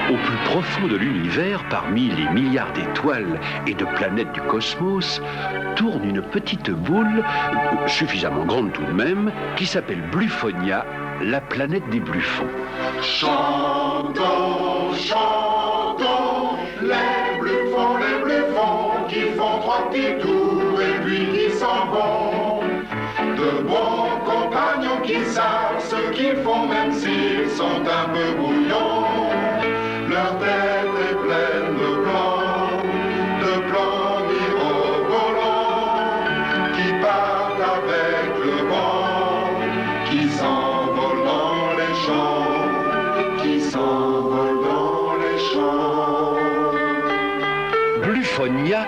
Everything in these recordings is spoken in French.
Au plus profond de l'univers, parmi les milliards d'étoiles et de planètes du cosmos, tourne une petite boule, suffisamment grande tout de même, qui s'appelle Bluffonia, la planète des Bluffons. Chantons, chantons, les bluffons qui font trois petits tours et puis qui s'en vont. De bons compagnons qui savent ce qu'ils font même s'ils sont un peu brouillons. Leur tête est pleine de plans mirobolants, qui partent avec le vent, qui s'envolent dans les champs, qui s'envolent dans les champs. Bluffonia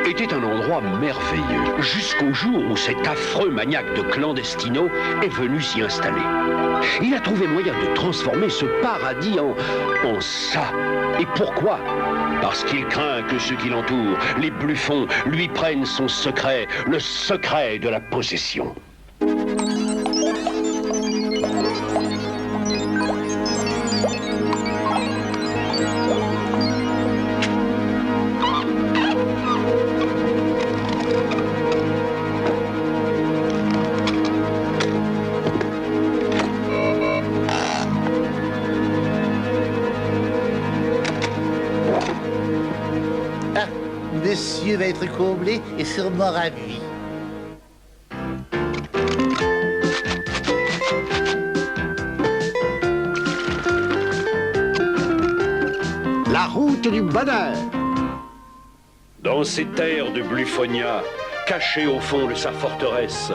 était un endroit merveilleux, jusqu'au jour où cet affreux maniaque de Clandestino est venu s'y installer. Il a trouvé moyen de transformer ce paradis en ça. Et pourquoi? Parce qu'il craint que ceux qui l'entourent, les Bluffons, lui prennent son secret, le secret de la possession. Monsieur va être comblé et sûrement ravi. La route du bonheur. Dans ces terres de Bluffonia, caché au fond de sa forteresse,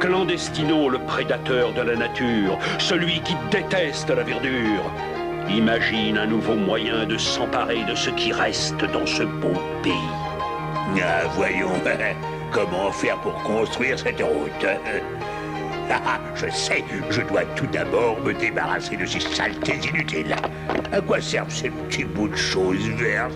Clandestino, le prédateur de la nature, celui qui déteste la verdure, imagine un nouveau moyen de s'emparer de ce qui reste dans ce beau pays. Ah, voyons, comment faire pour construire cette route? Ah, je sais, je dois tout d'abord me débarrasser de ces saletés inutiles. À quoi servent ces petits bouts de choses vertes,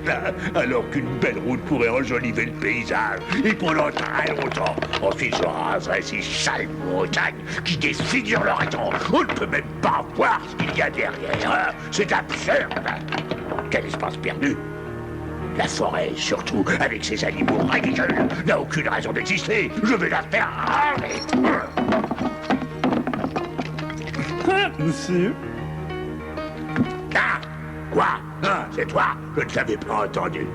alors qu'une belle route pourrait enjoliver le paysage? Et pendant très longtemps, ensuite je raserai ces sales montagnes qui défigurent l'horizon. On ne peut même pas voir ce qu'il y a derrière. C'est absurde. Quel espace perdu! La forêt, surtout, avec ses animaux ridicules, n'a aucune raison d'exister. Je vais la faire raser. Monsieur? Ah! Quoi? Ah, c'est toi? Je ne t'avais pas entendu.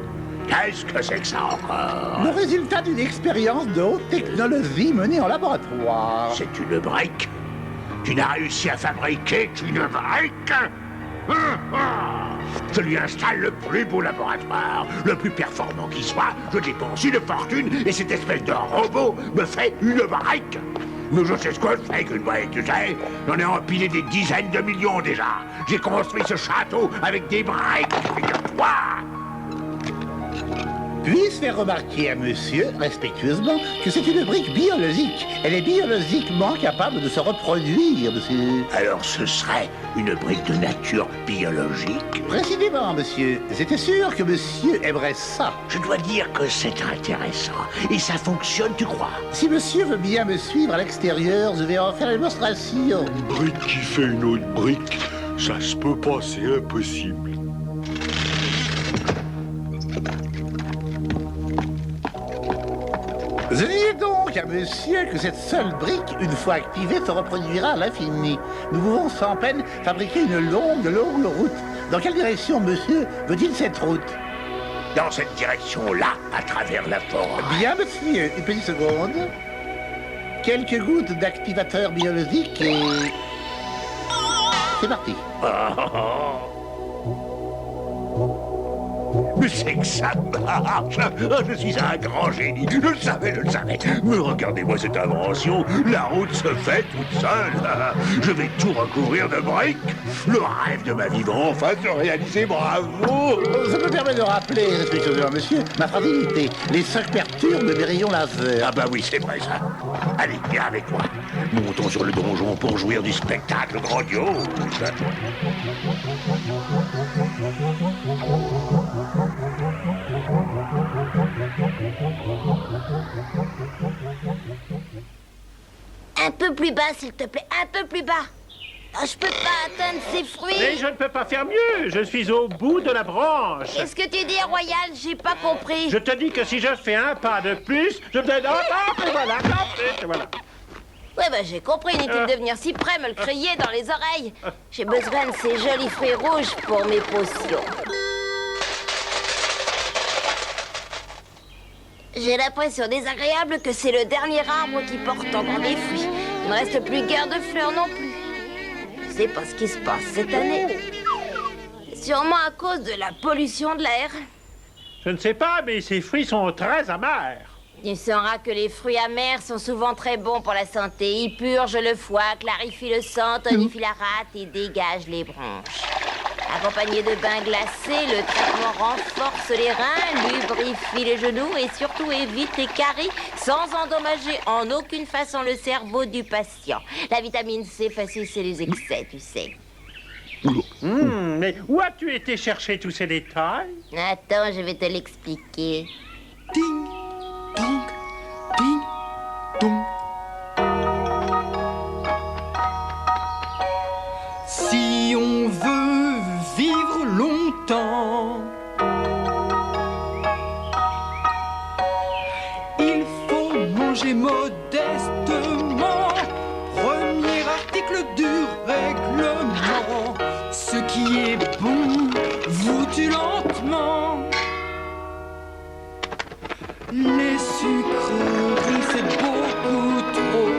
Qu'est-ce que c'est que ça encore? Le résultat d'une expérience de haute technologie menée en laboratoire. C'est une brique? Tu n'as réussi à fabriquer qu'une brique? Je lui installe le plus beau laboratoire, le plus performant qui soit. Je dépense une fortune et cette espèce de robot me fait une brique. Mais je sais ce que je fais avec une brique, tu sais. J'en ai empilé des dizaines de millions déjà. J'ai construit ce château avec des briques, figure-toi. Puis-je faire remarquer à monsieur, respectueusement, que c'est une brique biologique. Elle est biologiquement capable de se reproduire, monsieur. Alors ce serait une brique de nature biologique? Précisément, monsieur. J'étais sûr que monsieur aimerait ça. Je dois dire que c'est intéressant. Et ça fonctionne, tu crois? Si monsieur veut bien me suivre à l'extérieur, je vais en faire la démonstration. Une brique qui fait une autre brique, ça se peut pas, c'est impossible. Je disais donc à monsieur que cette seule brique, une fois activée, se reproduira à l'infini. Nous pouvons sans peine fabriquer une longue route. Dans quelle direction monsieur veut-il cette route? Dans cette direction-là, à travers la forêt. Bien, monsieur. Une petite seconde. Quelques gouttes d'activateur biologique et... C'est parti. Mais c'est que ça marche! Ah, je suis un grand génie! Je le savais! Mais regardez-moi cette invention! La route se fait toute seule! Je vais tout recouvrir de briques! Le rêve de ma vie va enfin se réaliser! Bravo! Ça me permet de rappeler, respectueusement monsieur, ma fragilité. Les chocs perturbent mes rayons laser. Ah bah oui, c'est vrai ça! Allez, viens avec moi! Montons sur le donjon pour jouir du spectacle grandiose! Un peu plus bas, s'il te plaît, un peu plus bas. Ah, je peux pas atteindre ces fruits. Mais je ne peux pas faire mieux. Je suis au bout de la branche. Qu'est-ce que tu dis, Royal? J'ai pas compris. Je te dis que si je fais un pas de plus, je te donne... et voilà, et voilà. Ouais, bah j'ai compris. Inutile de venir si près me le crier dans les oreilles. J'ai besoin de ces jolis fruits rouges pour mes potions. J'ai l'impression désagréable que c'est le dernier arbre qui porte encore des fruits. Il ne reste plus guère de fleurs non plus. Je sais pas ce qui se passe cette année. Sûrement à cause de la pollution de l'air. Je ne sais pas, mais ces fruits sont très amers. Tu sauras que les fruits amers sont souvent très bons pour la santé. Ils purgent le foie, clarifient le sang, tonifient la rate et dégagent les bronches. Accompagné de bains glacés, le traitement renforce les reins, lubrifie les genoux et surtout évite les caries sans endommager en aucune façon le cerveau du patient. La vitamine C facilite les excès, tu sais. Mais où as-tu été chercher tous ces détails? Attends, je vais te l'expliquer. Ding, dong, ding, dong. Si on veut vivre longtemps, il faut manger modestement. Premier article du règlement, ce qui est bon vous tue lentement. Les sucreries, c'est beaucoup trop.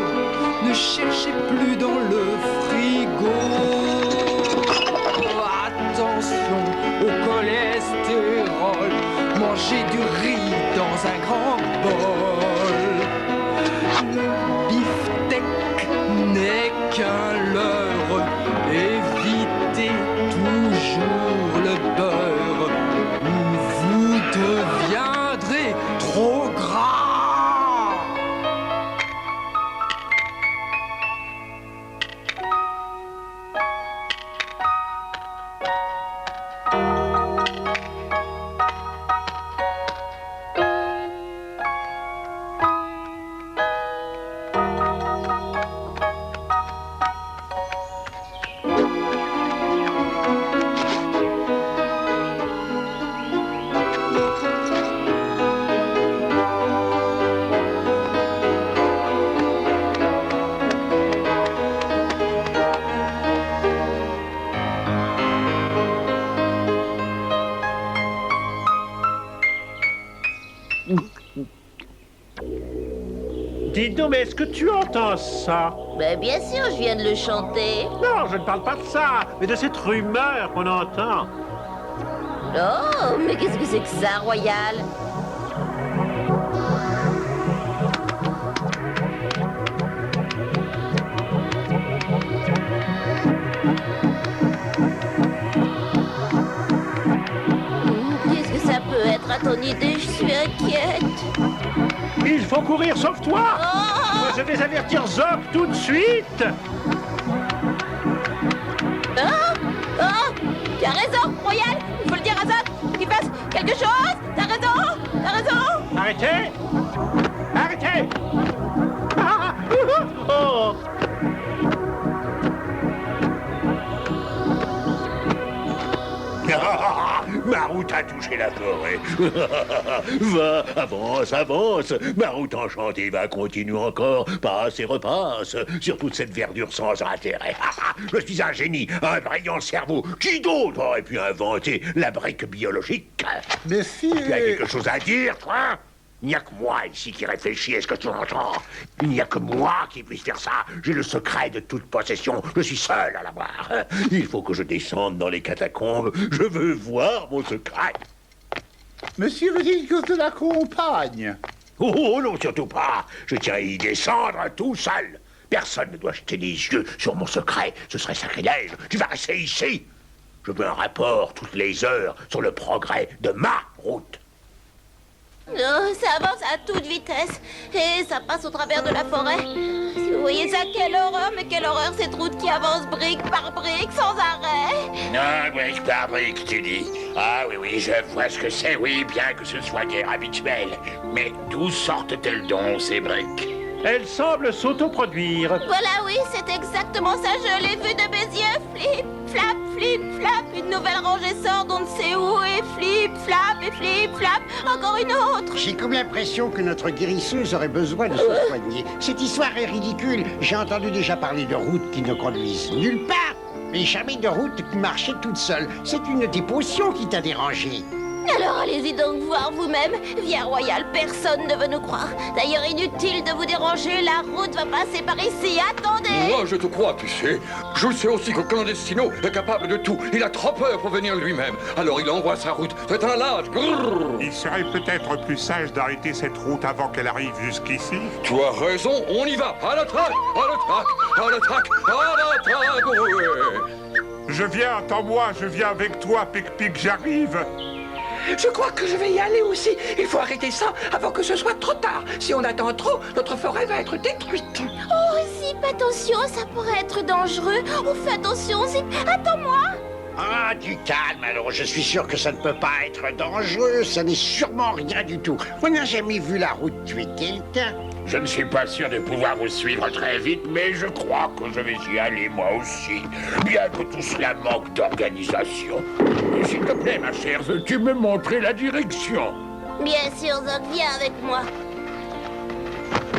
Ne cherchez plus dans le frigo. Attention au cholestérol. Mangez du riz dans un grand bol. Le beefsteak n'est qu'un leurre. Évitez toujours le beurre ou vous deviendrez trop gras. Dis donc, mais est-ce que tu entends ça? Ben bien sûr, je viens de le chanter. Non, je ne parle pas de ça, mais de cette rumeur qu'on entend. Oh, mais qu'est-ce que c'est que ça, Royal? Qu'est-ce que ça peut être à ton idée? Je suis inquiète. Il faut courir, sauve-toi! Oh! Moi, je vais avertir Zop tout de suite! Oh! Oh! Tu as raison, Royal! Il faut le dire à Zop qu'il fasse quelque chose! T'as raison! T'as raison! Arrêtez! Arrêtez! Ah! Oh! Ma route a touché la forêt. Va, avance, avance. Ma route enchantée va continuer encore. Passe et repasse sur toute cette verdure sans intérêt. Je suis un génie, un brillant cerveau. Qui d'autre aurait pu inventer la brique biologique? Monsieur... Tu as quelque chose à dire, toi? Il n'y a que moi ici qui réfléchis, est-ce que tu entends? Il n'y a que moi qui puisse faire ça. J'ai le secret de toute possession. Je suis seul à l'avoir. Il faut que je descende dans les catacombes. Je veux voir mon secret. Monsieur veut dire que je l'accompagne. Oh non, surtout pas. Je tiens à y descendre tout seul. Personne ne doit jeter les yeux sur mon secret. Ce serait sacrilège. Tu vas rester ici. Je veux un rapport toutes les heures sur le progrès de ma route. Oh, ça avance à toute vitesse et ça passe au travers de la forêt. Si vous voyez ça, quelle horreur, mais quelle horreur, cette route qui avance brique par brique sans arrêt. Non, brique par brique, tu dis. Ah oui, je vois ce que c'est, oui, bien que ce soit guère habituel. Mais d'où sortent-elles donc, ces briques? Elle semble s'autoproduire. Voilà, oui, c'est exactement ça, je l'ai vu de mes yeux. Flip, flap, flip, flap. Une nouvelle rangée sort d'on ne sait où et flip, flap, encore une autre. J'ai comme l'impression que notre guérisseuse aurait besoin de se soigner. Cette histoire est ridicule. J'ai entendu déjà parler de routes qui ne conduisent nulle part, mais jamais de route qui marchait toute seule. C'est une des potions qui t'a dérangé. Alors allez-y donc voir vous-même. Via Royal, personne ne veut nous croire. D'ailleurs, inutile de vous déranger, la route va passer par ici. Attendez. Moi, je te crois, tu sais. Je sais aussi que Clandestino est capable de tout. Il a trop peur pour venir lui-même. Alors il envoie sa route. C'est un lâche. Grrr. Il serait peut-être plus sage d'arrêter cette route avant qu'elle arrive jusqu'ici. Tu as raison, on y va. À l'attaque, à l'attaque, à l'attaque, à l'attaque. Ouais. Je viens, attends-moi, je viens avec toi, Pic-Pic, j'arrive. Je crois que je vais y aller aussi. Il faut arrêter ça avant que ce soit trop tard. Si on attend trop, notre forêt va être détruite. Oh, Zip, attention, ça pourrait être dangereux. Oh, fais attention, Zip, attends-moi. Ah, du calme, alors je suis sûr que ça ne peut pas être dangereux. Ça n'est sûrement rien du tout. On n'a jamais vu la route tuer quelqu'un. Je ne suis pas sûr de pouvoir vous suivre très vite, mais je crois que je vais y aller moi aussi. Bien que tout cela manque d'organisation. S'il te plaît, ma chère, veux-tu me montrer la direction? Bien sûr, Zoc, viens avec moi.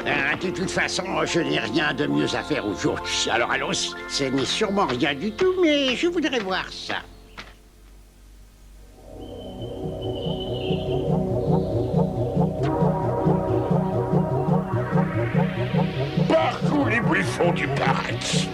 Ah, de toute façon, je n'ai rien de mieux à faire aujourd'hui. Alors allons-y. Ce n'est sûrement rien du tout, mais je voudrais voir ça. Parcours les bluffons du paradis.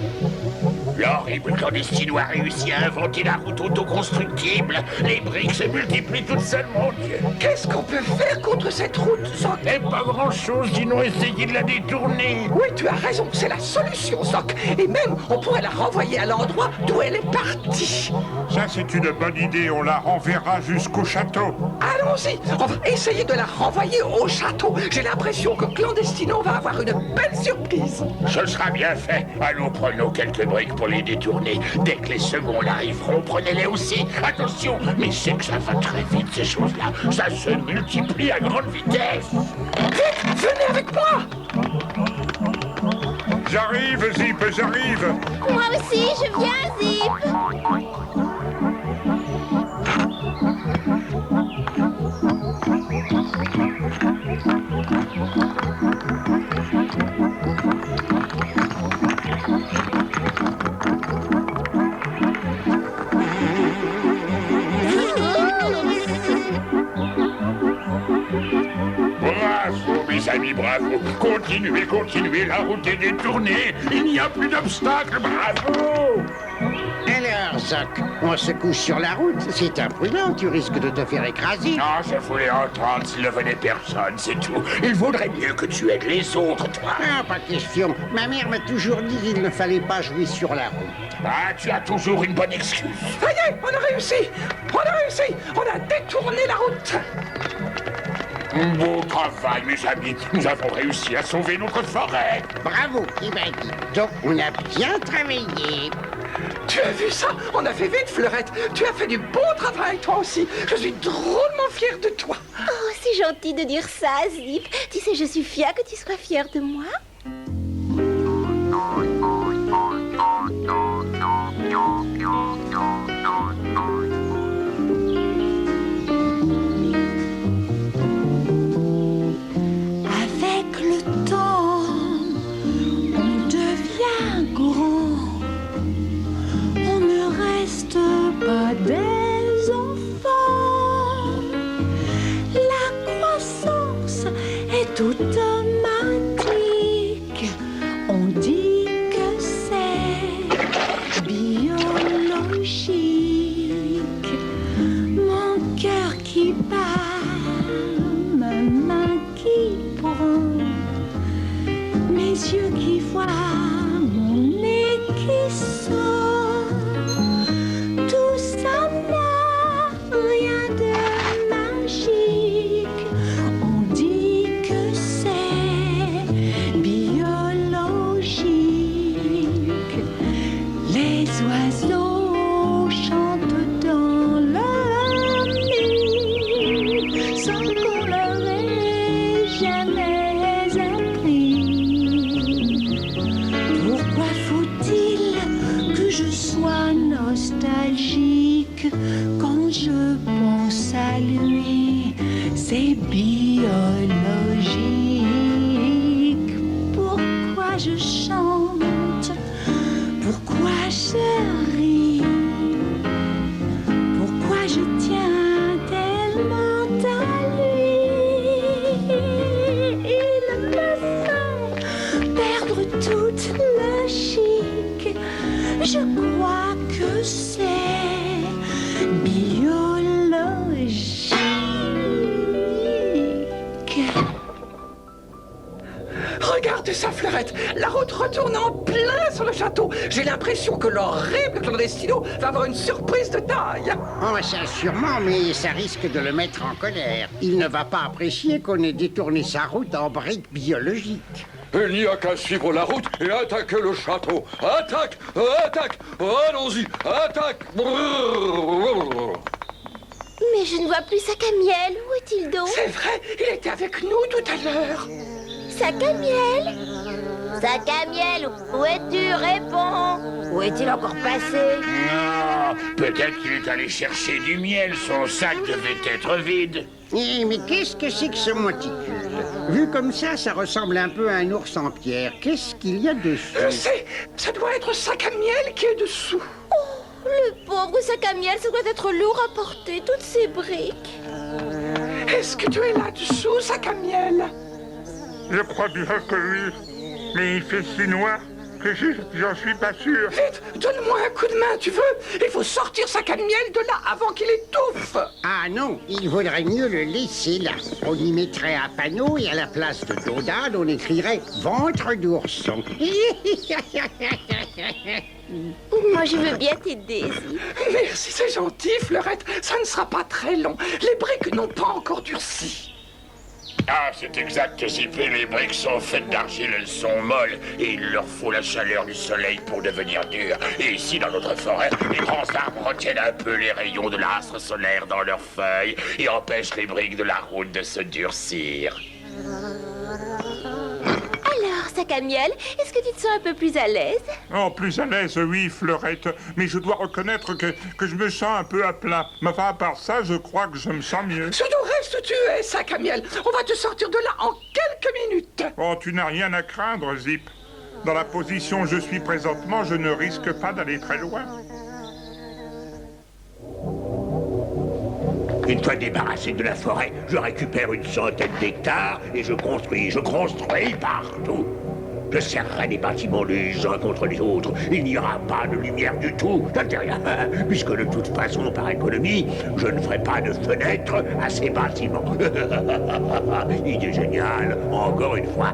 L'horrible Clandestino a réussi à inventer la route autoconstructible. Les briques se multiplient toutes seules, mon Dieu. Qu'est-ce qu'on peut faire contre cette route, Zoc? Et pas grand-chose, sinon essayer de la détourner. Oui, tu as raison, c'est la solution, Zoc. Et même, on pourrait la renvoyer à l'endroit d'où elle est partie. Ça, c'est une bonne idée, on la renverra jusqu'au château. Allons-y, on va essayer de la renvoyer au château. J'ai l'impression que Clandestino va avoir une belle surprise. Ce sera bien fait. Allons, prenons quelques briques pour les détourner. Dès que les secondes arriveront, prenez-les aussi. Attention, mais c'est que ça va très vite, ces choses-là. Ça se multiplie à grande vitesse. Vite, venez avec moi. J'arrive, Zip, j'arrive. Moi aussi, je viens, Zip. Bravo, mes amis, bravo. Continuez, continuez, la route est détournée. Il n'y a plus d'obstacles, bravo. Alors, Zoc, on se couche sur la route. C'est imprudent, tu risques de te faire écraser. Non, je voulais entendre s'il ne venait personne, c'est tout. Il vaudrait mieux que tu aides les autres, toi. Ah, pas question. Ma mère m'a toujours dit qu'il ne fallait pas jouer sur la route. Ah, tu as toujours une bonne excuse. Ça y est, on a réussi. On a réussi. On a détourné la route. Beau travail, mes amis. Nous avons réussi à sauver notre forêt. Bravo, eh ben, dis donc, on a bien travaillé. Tu as vu ça? On a fait vite, Fleurette. Tu as fait du bon travail, toi aussi. Je suis drôlement fière de toi. Oh, c'est gentil de dire ça, Zip. Tu sais, je suis fière que tu sois fière de moi. Avec le temps, on devient grand. On ne reste pas des enfants. La croissance est automatique. je pense à lui, c'est biologique. Pourquoi je chante? Pourquoi je ris? Pourquoi je tiens tellement à lui? Il me fait perdre toute logique. Je crois que c'est biologique. Regarde ça, Fleurette. La route retourne en plein sur le château. J'ai l'impression que l'horrible Clandestino va avoir une surprise de taille. Oh, ça sûrement, mais ça risque de le mettre en colère. Il ne va pas apprécier qu'on ait détourné sa route en briques biologiques. Il n'y a qu'à suivre la route et attaquer le château. Attaque! Attaque! Allons-y! Attaque! Mais je ne vois plus Sac à miel. Où est-il donc? C'est vrai, il était avec nous tout à l'heure. Sac à miel? Sac à miel, où es-tu? Réponds. Où est-il encore passé? Non, peut-être qu'il est allé chercher du miel. Son sac devait être vide. Eh, mais qu'est-ce que c'est que ce monticule? Vu comme ça ressemble un peu à un ours en pierre. Qu'est-ce qu'il y a dessus? Je sais, ça doit être Sac à miel qui est dessous. Oh, le pauvre Sac à miel, ça doit être lourd à porter, toutes ces briques. Est-ce que tu es là-dessous, Sac à miel? Je crois bien que oui. Mais il fait si noir que j'en suis pas sûr. Vite, donne-moi un coup de main, tu veux? Il faut sortir Sac à miel de là avant qu'il étouffe. Ah non, il vaudrait mieux le laisser là. On y mettrait un panneau et à la place de Dodane, on écrirait « ventre d'ourson ». Moi, je veux bien t'aider. Merci, c'est gentil, Fleurette. Ça ne sera pas très long. Les briques n'ont pas encore durci. Ah, c'est exact, Zippé. Les briques sont faites d'argile, elles sont molles. Et il leur faut la chaleur du soleil pour devenir dures. Et ici, dans notre forêt, les grands arbres retiennent un peu les rayons de l'astre solaire dans leurs feuilles et empêchent les briques de la route de se durcir. Alors, Sac à miel, est-ce que tu te sens un peu plus à l'aise? Oh, plus à l'aise, oui, Fleurette. Mais je dois reconnaître que je me sens un peu à plat. Mais enfin, à part ça, je crois que je me sens mieux. Surtout reste où tu es, Sac à miel. On va te sortir de là en quelques minutes. Oh, tu n'as rien à craindre, Zip. Dans la position où je suis présentement, je ne risque pas d'aller très loin. Une fois débarrassé de la forêt, je récupère une centaine d'hectares et je construis partout. Je serrerai des bâtiments les uns contre les autres. Il n'y aura pas de lumière du tout, ça ne fait rien, puisque de toute façon, par économie, je ne ferai pas de fenêtres à ces bâtiments. Idée géniale, encore une fois.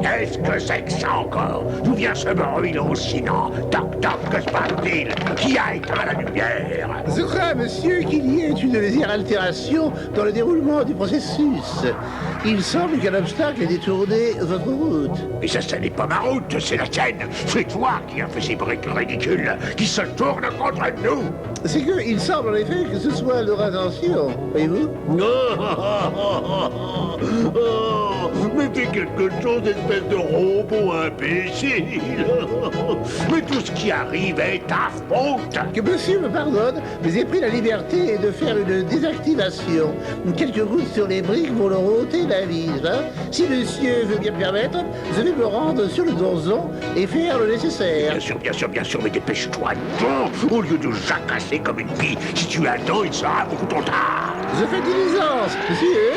Qu'est-ce que c'est que ça encore? D'où vient ce bruit lancinant? Toc toc, que se passe-t-il? Qui a éteint la lumière? Je crois, monsieur, qu'il y ait une légère altération dans le déroulement du processus. Il semble qu'un obstacle ait détourné votre route. Mais ça n'est pas ma route, c'est la tienne. C'est toi qui as fait ces briques ridicules, qui se tournent contre nous. C'est que, il semble en effet que ce soit leur intention, voyez-vous? Mais t'es quelque chose d'espèce de robot imbécile. Mais tout ce qui arrive est ta faute. Que monsieur me pardonne, mais j'ai pris la liberté de faire une désactivation. Quelques gouttes sur les briques vont leur ôter la vie, hein? Si monsieur veut bien me permettre, je vais me rendre sur le donjon et faire le nécessaire. Bien sûr, mais dépêche-toi donc, au lieu de jacasser comme une fille. Si tu attends, il sera beaucoup trop tard. Je fais diligence, monsieur.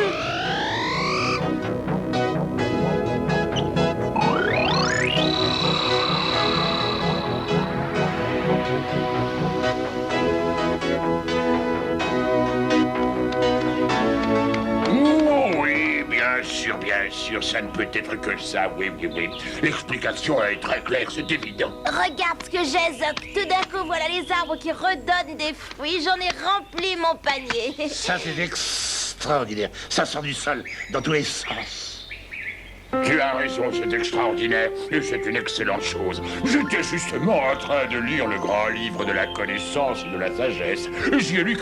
Bien sûr, ça ne peut être que ça, oui. L'explication est très claire, c'est évident. Regarde ce que j'ai, Zoc. Tout d'un coup, voilà les arbres qui redonnent des fruits. J'en ai rempli mon panier. Ça, c'est extraordinaire. Ça sort du sol dans tous les sens. Tu as raison, c'est extraordinaire, et c'est une excellente chose. J'étais justement en train de lire le grand livre de la connaissance et de la sagesse, et j'y ai lu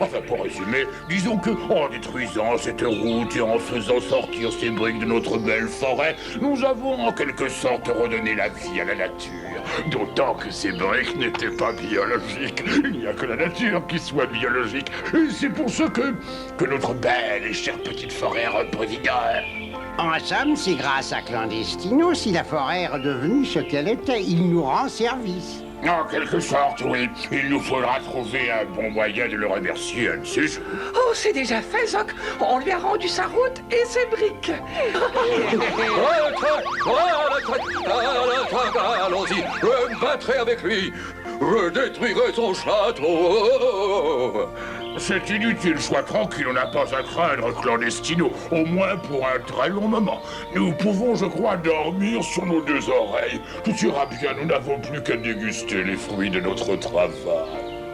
enfin pour résumer, disons que en détruisant cette route et en faisant sortir ces briques de notre belle forêt, nous avons en quelque sorte redonné la vie à la nature. D'autant que ces briques n'étaient pas biologiques. Il n'y a que la nature qui soit biologique. Et c'est pour ça que notre belle et chère petite forêt reprodigore. En somme, c'est grâce à Clandestino si la forêt est redevenue ce qu'elle était. Il nous rend service. En quelque sorte, oui. Il nous faudra trouver un bon moyen de le remercier un de ces jours. Oh, c'est déjà fait, Zoc. On lui a rendu sa route et ses briques. Allons-y, je me battrai avec lui. Je détruirai son château. C'est inutile, sois tranquille, on n'a pas à craindre Clandestino, au moins pour un très long moment. Nous pouvons, je crois, dormir sur nos deux oreilles. Tout ira bien, nous n'avons plus qu'à déguster les fruits de notre travail.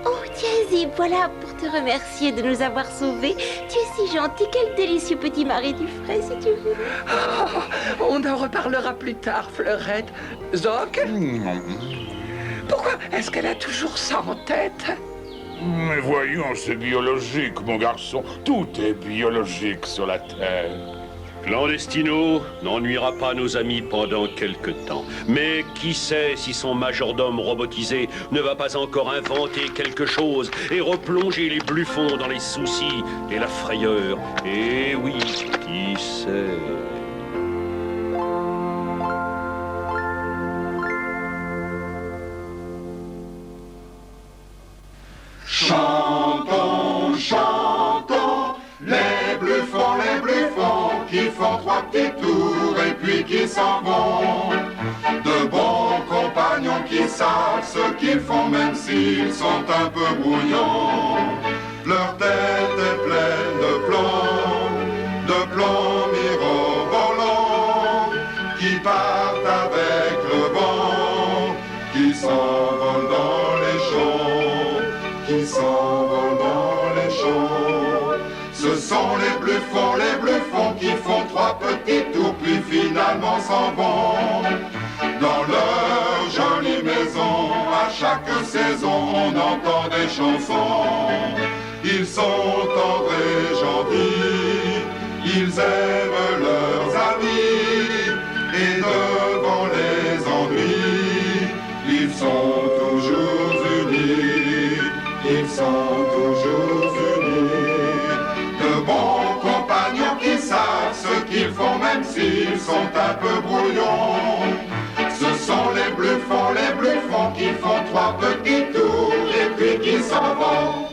Oh, tiens, Zip, voilà pour te remercier de nous avoir sauvés. Tu es si gentil, quel délicieux petit mari du frais, si tu veux. Oh, on en reparlera plus tard, Fleurette. Zoc, pourquoi est-ce qu'elle a toujours ça en tête? Mais voyons, c'est biologique, mon garçon. Tout est biologique sur la Terre. Clandestino n'ennuiera pas nos amis pendant quelque temps. Mais qui sait si son majordome robotisé ne va pas encore inventer quelque chose et replonger les bluffons dans les soucis et la frayeur. Et oui, qui sait... Chantons, chantons, les bluffons qui font trois petits tours et puis qui s'en vont. De bons compagnons qui savent ce qu'ils font même s'ils sont un peu brouillons. Leur tête est pleine de plomb mirobolants qui partent avec le vent, qui s'envolent dans les champs, qui s'envolent dans les champs. Ce sont les bluffons qui font trois petits tours puis finalement s'en vont. Dans leur jolie maison, à chaque saison, on entend des chansons. Ils sont tendres et gentils, ils aiment leurs amis, et devant les ennuis, ils sont toujours unis, ils sont toujours unis. De bons compagnons qui savent ce qu'ils font même s'ils sont un peu brouillons. Ce sont les bluffons qui font trois petits tours et puis qui s'en vont.